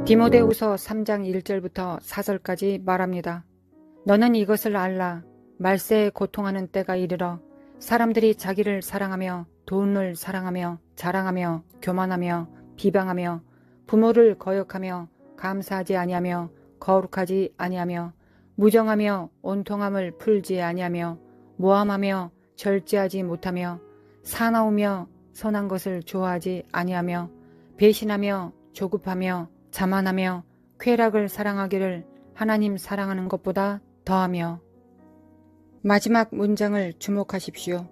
디모데후서 3장 1절부터 4절까지 말합니다. 너는 이것을 알라. 말세에 고통하는 때가 이르러 사람들이 자기를 사랑하며 돈을 사랑하며 자랑하며 교만하며 비방하며 부모를 거역하며 감사하지 아니하며 거룩하지 아니하며 무정하며 온통함을 풀지 아니하며 모함하며 절제하지 못하며 사나우며 선한 것을 좋아하지 아니하며 배신하며 조급하며 자만하며 쾌락을 사랑하기를 하나님 사랑하는 것보다 더하며. 마지막 문장을 주목하십시오.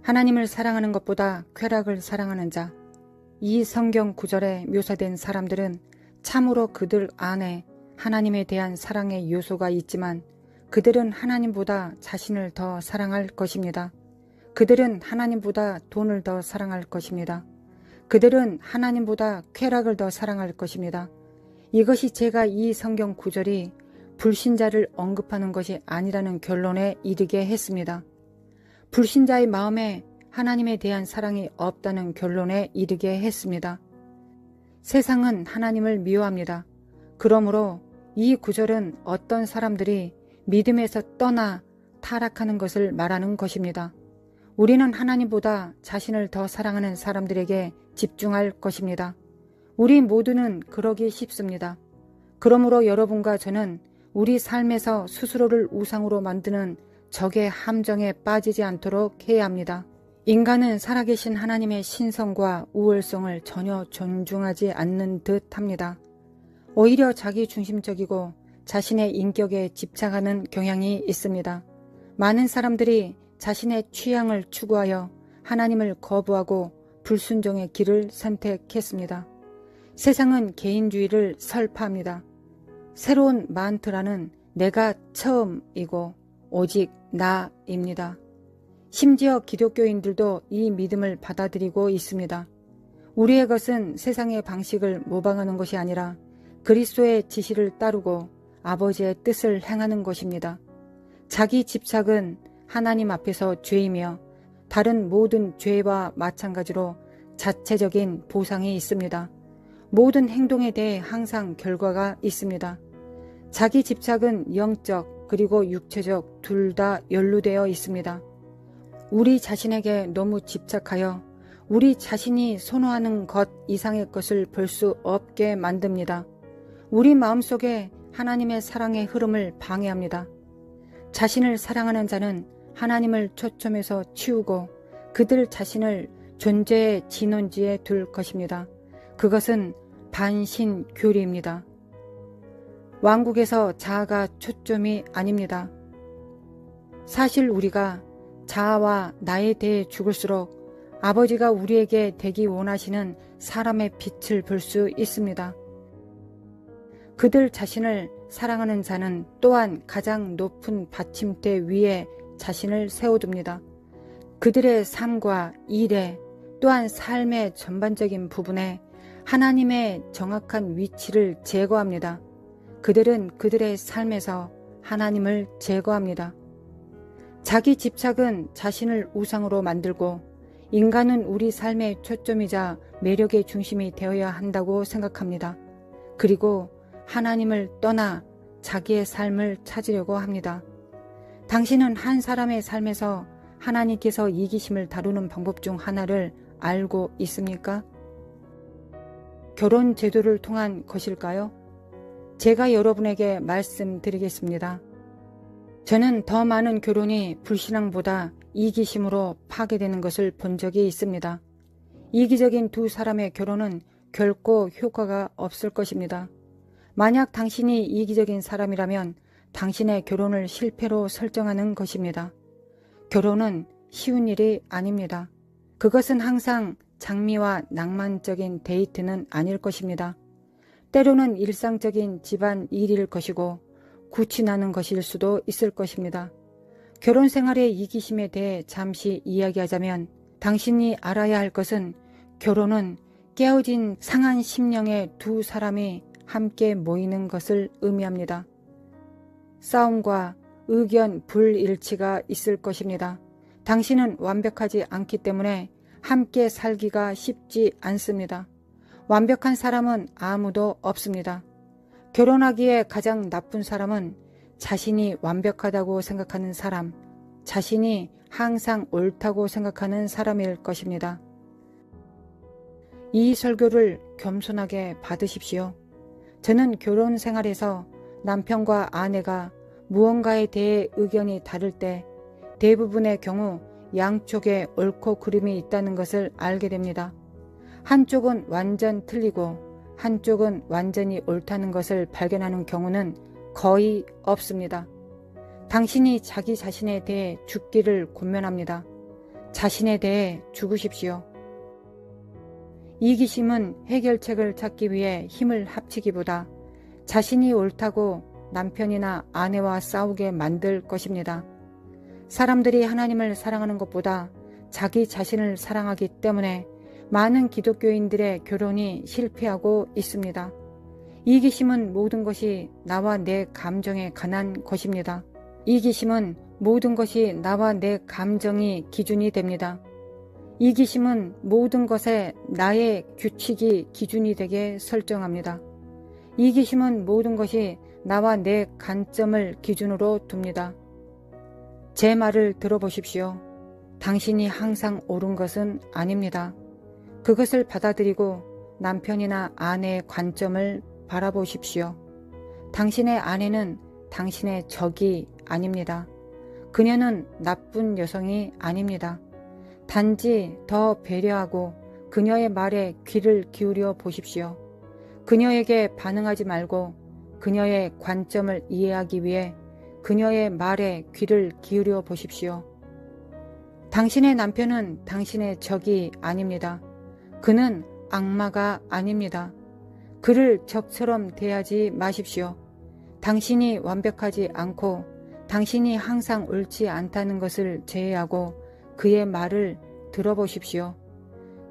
하나님을 사랑하는 것보다 쾌락을 사랑하는 자. 이 성경 구절에 묘사된 사람들은 참으로 그들 안에 하나님에 대한 사랑의 요소가 있지만 그들은 하나님보다 자신을 더 사랑할 것입니다. 그들은 하나님보다 돈을 더 사랑할 것입니다. 그들은 하나님보다 쾌락을 더 사랑할 것입니다. 이것이 제가 이 성경 구절이 불신자를 언급하는 것이 아니라는 결론에 이르게 했습니다. 불신자의 마음에 하나님에 대한 사랑이 없다는 결론에 이르게 했습니다. 세상은 하나님을 미워합니다. 그러므로 이 구절은 어떤 사람들이 믿음에서 떠나 타락하는 것을 말하는 것입니다. 우리는 하나님보다 자신을 더 사랑하는 사람들에게 집중할 것입니다. 우리 모두는 그러기 쉽습니다. 그러므로 여러분과 저는 우리 삶에서 스스로를 우상으로 만드는 적의 함정에 빠지지 않도록 해야 합니다. 인간은 살아계신 하나님의 신성과 우월성을 전혀 존중하지 않는 듯 합니다. 오히려 자기 중심적이고 자신의 인격에 집착하는 경향이 있습니다. 많은 사람들이 자신의 취향을 추구하여 하나님을 거부하고 불순종의 길을 선택했습니다. 세상은 개인주의를 설파합니다. 새로운 만트라는 내가 처음이고 오직 나입니다. 심지어 기독교인들도 이 믿음을 받아들이고 있습니다. 우리의 것은 세상의 방식을 모방하는 것이 아니라 그리스도의 지시를 따르고 아버지의 뜻을 행하는 것입니다. 자기 집착은 하나님 앞에서 죄이며 다른 모든 죄와 마찬가지로 자체적인 보상이 있습니다. 모든 행동에 대해 항상 결과가 있습니다. 자기 집착은 영적 그리고 육체적 둘 다 연루되어 있습니다. 우리 자신에게 너무 집착하여 우리 자신이 선호하는 것 이상의 것을 볼 수 없게 만듭니다. 우리 마음속에 하나님의 사랑의 흐름을 방해합니다. 자신을 사랑하는 자는 하나님을 초점에서 치우고 그들 자신을 존재의 진원지에 둘 것입니다. 그것은 반신교리입니다. 왕국에서 자아가 초점이 아닙니다. 사실 우리가 자아와 나에 대해 죽을수록 아버지가 우리에게 되기 원하시는 사람의 빛을 볼 수 있습니다. 그들 자신을 사랑하는 자는 또한 가장 높은 받침대 위에 자신을 세워둡니다. 그들의 삶과 일에 또한 삶의 전반적인 부분에 하나님의 정확한 위치를 제거합니다. 그들은 그들의 삶에서 하나님을 제거합니다. 자기 집착은 자신을 우상으로 만들고 인간은 우리 삶의 초점이자 매력의 중심이 되어야 한다고 생각합니다. 그리고 하나님을 떠나 자기의 삶을 찾으려고 합니다. 당신은 한 사람의 삶에서 하나님께서 이기심을 다루는 방법 중 하나를 알고 있습니까? 결혼 제도를 통한 것일까요? 제가 여러분에게 말씀드리겠습니다. 저는 더 많은 결혼이 불신앙보다 이기심으로 파괴되는 것을 본 적이 있습니다. 이기적인 두 사람의 결혼은 결코 효과가 없을 것입니다. 만약 당신이 이기적인 사람이라면 당신의 결혼을 실패로 설정하는 것입니다. 결혼은 쉬운 일이 아닙니다. 그것은 항상 장미와 낭만적인 데이트는 아닐 것입니다. 때로는 일상적인 집안 일일 것이고 굳이 나는 것일 수도 있을 것입니다. 결혼 생활의 이기심에 대해 잠시 이야기하자면 당신이 알아야 할 것은 결혼은 깨어진 상한 심령의 두 사람이 함께 모이는 것을 의미합니다. 싸움과 의견 불일치가 있을 것입니다. 당신은 완벽하지 않기 때문에 함께 살기가 쉽지 않습니다. 완벽한 사람은 아무도 없습니다. 결혼하기에 가장 나쁜 사람은 자신이 완벽하다고 생각하는 사람, 자신이 항상 옳다고 생각하는 사람일 것입니다. 이 설교를 겸손하게 받으십시오. 저는 결혼 생활에서 남편과 아내가 무언가에 대해 의견이 다를 때 대부분의 경우 양쪽에 옳고 그름이 있다는 것을 알게 됩니다. 한쪽은 완전 틀리고 한쪽은 완전히 옳다는 것을 발견하는 경우는 거의 없습니다. 당신이 자기 자신에 대해 죽기를 권면합니다. 자신에 대해 죽으십시오. 이기심은 해결책을 찾기 위해 힘을 합치기보다 자신이 옳다고 남편이나 아내와 싸우게 만들 것입니다. 사람들이 하나님을 사랑하는 것보다 자기 자신을 사랑하기 때문에 많은 기독교인들의 결혼이 실패하고 있습니다. 이기심은 모든 것이 나와 내 감정에 관한 것입니다. 이기심은 모든 것이 나와 내 감정이 기준이 됩니다. 이기심은 모든 것에 나의 규칙이 기준이 되게 설정합니다. 이기심은 모든 것이 나와 내 관점을 기준으로 둡니다. 제 말을 들어보십시오. 당신이 항상 옳은 것은 아닙니다. 그것을 받아들이고 남편이나 아내의 관점을 바라보십시오. 당신의 아내는 당신의 적이 아닙니다. 그녀는 나쁜 여성이 아닙니다. 단지 더 배려하고 그녀의 말에 귀를 기울여 보십시오. 그녀에게 반응하지 말고 그녀의 관점을 이해하기 위해 그녀의 말에 귀를 기울여 보십시오. 당신의 남편은 당신의 적이 아닙니다. 그는 악마가 아닙니다. 그를 적처럼 대하지 마십시오. 당신이 완벽하지 않고 당신이 항상 옳지 않다는 것을 제외하고 그의 말을 들어보십시오.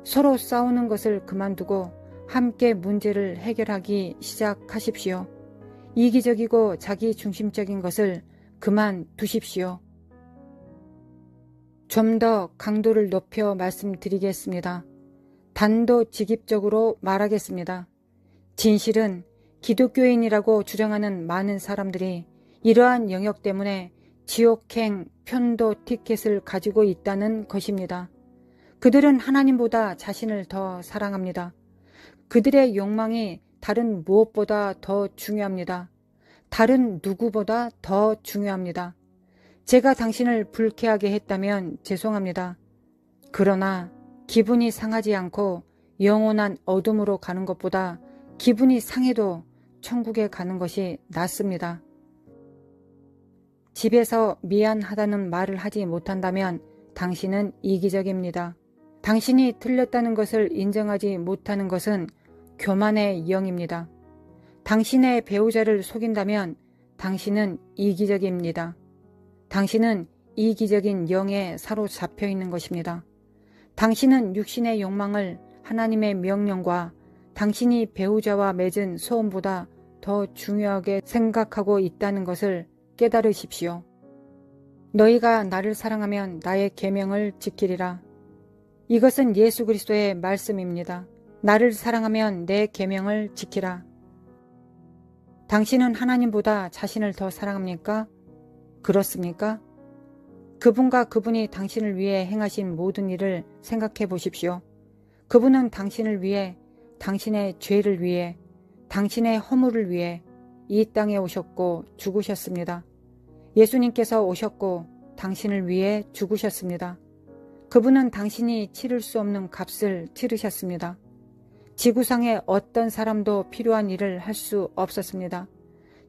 서로 싸우는 것을 그만두고 함께 문제를 해결하기 시작하십시오. 이기적이고 자기중심적인 것을 그만두십시오. 좀 더 강도를 높여 말씀드리겠습니다. 단도직입적으로 말하겠습니다. 진실은 기독교인이라고 주장하는 많은 사람들이 이러한 영역 때문에 지옥행 편도 티켓을 가지고 있다는 것입니다. 그들은 하나님보다 자신을 더 사랑합니다. 그들의 욕망이 다른 무엇보다 더 중요합니다. 다른 누구보다 더 중요합니다. 제가 당신을 불쾌하게 했다면 죄송합니다. 그러나 기분이 상하지 않고 영원한 어둠으로 가는 것보다 기분이 상해도 천국에 가는 것이 낫습니다. 집에서 미안하다는 말을 하지 못한다면 당신은 이기적입니다. 당신이 틀렸다는 것을 인정하지 못하는 것은 교만의 영입니다. 당신의 배우자를 속인다면 당신은 이기적입니다. 당신은 이기적인 영에 사로잡혀 있는 것입니다. 당신은 육신의 욕망을 하나님의 명령과 당신이 배우자와 맺은 소원보다 더 중요하게 생각하고 있다는 것을 깨달으십시오. 너희가 나를 사랑하면 나의 계명을 지키리라. 이것은 예수 그리스도의 말씀입니다. 나를 사랑하면 내 계명을 지키라. 당신은 하나님보다 자신을 더 사랑합니까? 그렇습니까? 그분과 그분이 당신을 위해 행하신 모든 일을 생각해 보십시오. 그분은 당신을 위해, 당신의 죄를 위해, 당신의 허물을 위해 이 땅에 오셨고 죽으셨습니다. 예수님께서 오셨고 당신을 위해 죽으셨습니다. 그분은 당신이 치를 수 없는 값을 치르셨습니다. 지구상의 어떤 사람도 필요한 일을 할 수 없었습니다.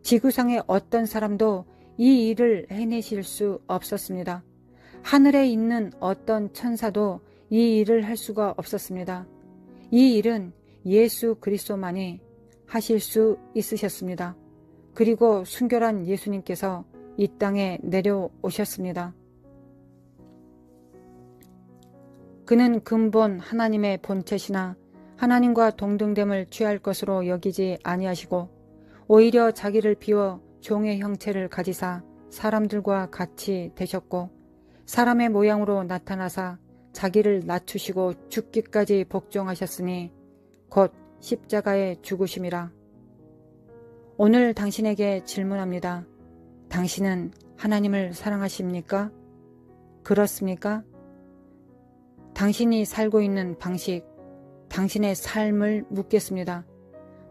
지구상의 어떤 사람도 이 일을 해내실 수 없었습니다. 하늘에 있는 어떤 천사도 이 일을 할 수가 없었습니다. 이 일은 예수 그리스도만이 하실 수 있으셨습니다. 그리고 순결한 예수님께서 이 땅에 내려오셨습니다. 그는 근본 하나님의 본체시나 하나님과 동등됨을 취할 것으로 여기지 아니하시고 오히려 자기를 비워 종의 형체를 가지사 사람들과 같이 되셨고 사람의 모양으로 나타나사 자기를 낮추시고 죽기까지 복종하셨으니 곧 십자가에 죽으심이라. 오늘 당신에게 질문합니다. 당신은 하나님을 사랑하십니까? 그렇습니까? 당신이 살고 있는 방식, 당신의 삶을 묻겠습니다.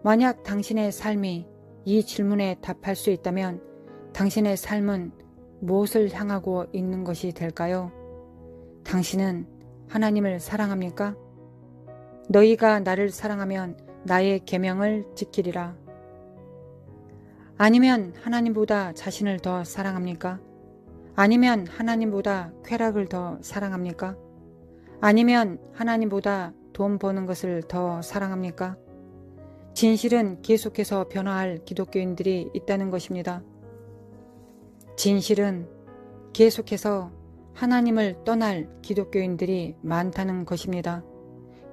만약 당신의 삶이 이 질문에 답할 수 있다면 당신의 삶은 무엇을 향하고 있는 것이 될까요? 당신은 하나님을 사랑합니까? 너희가 나를 사랑하면 나의 계명을 지키리라. 아니면 하나님보다 자신을 더 사랑합니까? 아니면 하나님보다 쾌락을 더 사랑합니까? 아니면 하나님보다 돈 버는 것을 더 사랑합니까? 진실은 계속해서 변화할 기독교인들이 있다는 것입니다. 진실은 계속해서 하나님을 떠날 기독교인들이 많다는 것입니다.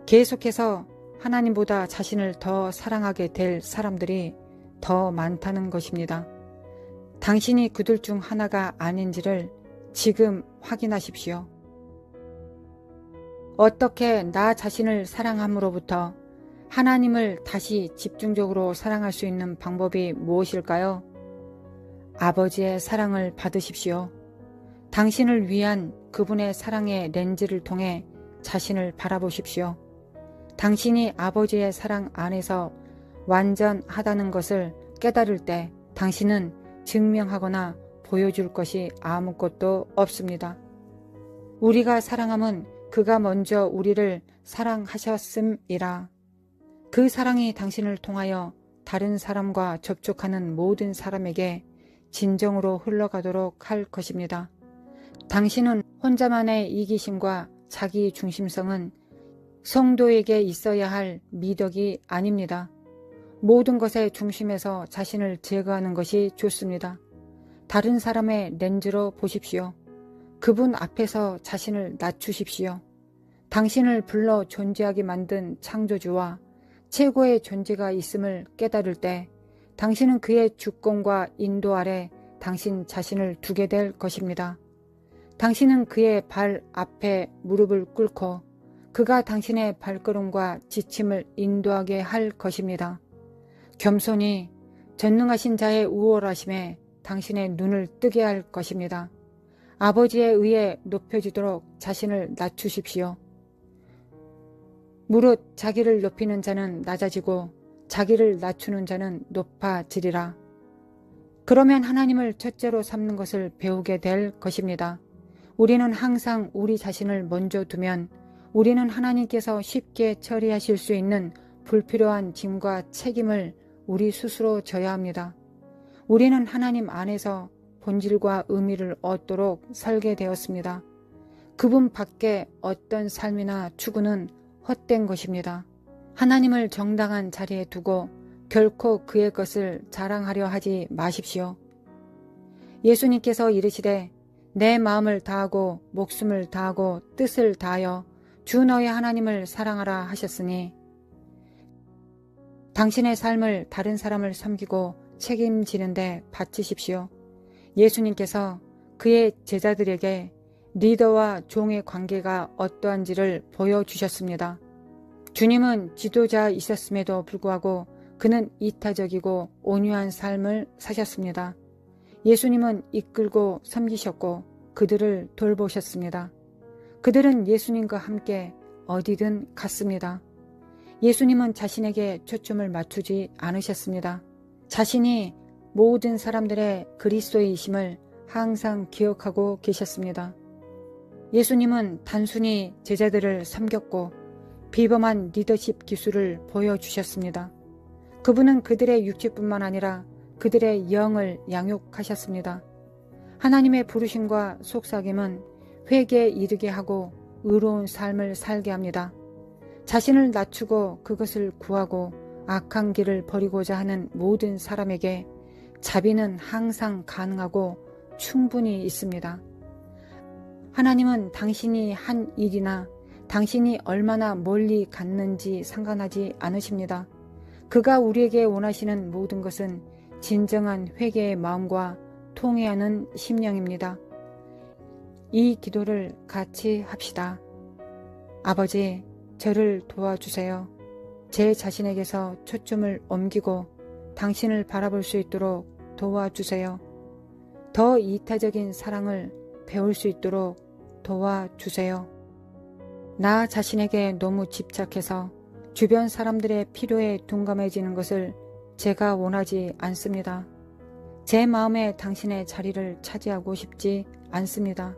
계속해서 하나님보다 자신을 더 사랑하게 될 사람들이 더 많다는 것입니다. 당신이 그들 중 하나가 아닌지를 지금 확인하십시오. 어떻게 나 자신을 사랑함으로부터 하나님을 다시 집중적으로 사랑할 수 있는 방법이 무엇일까요? 아버지의 사랑을 받으십시오. 당신을 위한 그분의 사랑의 렌즈를 통해 자신을 바라보십시오. 당신이 아버지의 사랑 안에서 완전하다는 것을 깨달을 때 당신은 증명하거나 보여줄 것이 아무것도 없습니다. 우리가 사랑함은 그가 먼저 우리를 사랑하셨음이라. 그 사랑이 당신을 통하여 다른 사람과 접촉하는 모든 사람에게 진정으로 흘러가도록 할 것입니다. 당신은 혼자만의 이기심과 자기 중심성은 성도에게 있어야 할 미덕이 아닙니다. 모든 것의 중심에서 자신을 제거하는 것이 좋습니다. 다른 사람의 렌즈로 보십시오. 그분 앞에서 자신을 낮추십시오. 당신을 불러 존재하게 만든 창조주와 최고의 존재가 있음을 깨달을 때 당신은 그의 주권과 인도 아래 당신 자신을 두게 될 것입니다. 당신은 그의 발 앞에 무릎을 꿇고 그가 당신의 발걸음과 지침을 인도하게 할 것입니다. 겸손히 전능하신 자의 우월하심에 당신의 눈을 뜨게 할 것입니다. 아버지에 의해 높여지도록 자신을 낮추십시오. 무릇 자기를 높이는 자는 낮아지고 자기를 낮추는 자는 높아지리라. 그러면 하나님을 첫째로 삼는 것을 배우게 될 것입니다. 우리는 항상 우리 자신을 먼저 두면 우리는 하나님께서 쉽게 처리하실 수 있는 불필요한 짐과 책임을 우리 스스로 져야 합니다. 우리는 하나님 안에서 본질과 의미를 얻도록 설계되었습니다. 그분 밖에 어떤 삶이나 추구는 헛된 것입니다. 하나님을 정당한 자리에 두고 결코 그의 것을 자랑하려 하지 마십시오. 예수님께서 이르시되 내 마음을 다하고 목숨을 다하고 뜻을 다하여 주 너의 하나님을 사랑하라 하셨으니 당신의 삶을 다른 사람을 섬기고 책임지는데 바치십시오. 예수님께서 그의 제자들에게 리더와 종의 관계가 어떠한지를 보여주셨습니다. 주님은 지도자이셨음에도 불구하고 그는 이타적이고 온유한 삶을 사셨습니다. 예수님은 이끌고 섬기셨고 그들을 돌보셨습니다. 그들은 예수님과 함께 어디든 갔습니다. 예수님은 자신에게 초점을 맞추지 않으셨습니다. 자신이 모든 사람들의 그리스도이심을 항상 기억하고 계셨습니다. 예수님은 단순히 제자들을 섬겼고 비범한 리더십 기술을 보여주셨습니다. 그분은 그들의 육체뿐만 아니라 그들의 영을 양육하셨습니다. 하나님의 부르심과 속삭임은 회개에 이르게 하고 의로운 삶을 살게 합니다. 자신을 낮추고 그것을 구하고 악한 길을 버리고자 하는 모든 사람에게 자비는 항상 가능하고 충분히 있습니다. 하나님은 당신이 한 일이나 당신이 얼마나 멀리 갔는지 상관하지 않으십니다. 그가 우리에게 원하시는 모든 것은 진정한 회개의 마음과 통회하는 심령입니다. 이 기도를 같이 합시다. 아버지, 저를 도와주세요. 제 자신에게서 초점을 옮기고 당신을 바라볼 수 있도록 도와주세요. 더 이타적인 사랑을 배울 수 있도록 도와주세요. 나 자신에게 너무 집착해서 주변 사람들의 필요에 둔감해지는 것을 제가 원하지 않습니다. 제 마음에 당신의 자리를 차지하고 싶지 않습니다.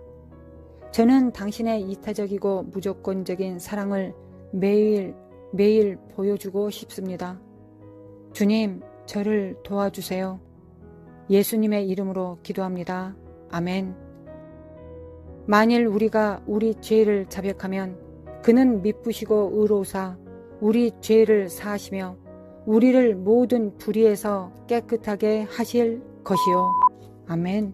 저는 당신의 이타적이고 무조건적인 사랑을 매일 보여주고 싶습니다. 주님, 저를 도와주세요. 예수님의 이름으로 기도합니다. 아멘. 만일 우리가 우리 죄를 자백하면 그는 미쁘시고 의로우사 우리 죄를 사하시며 우리를 모든 불의에서 깨끗하게 하실 것이요. 아멘.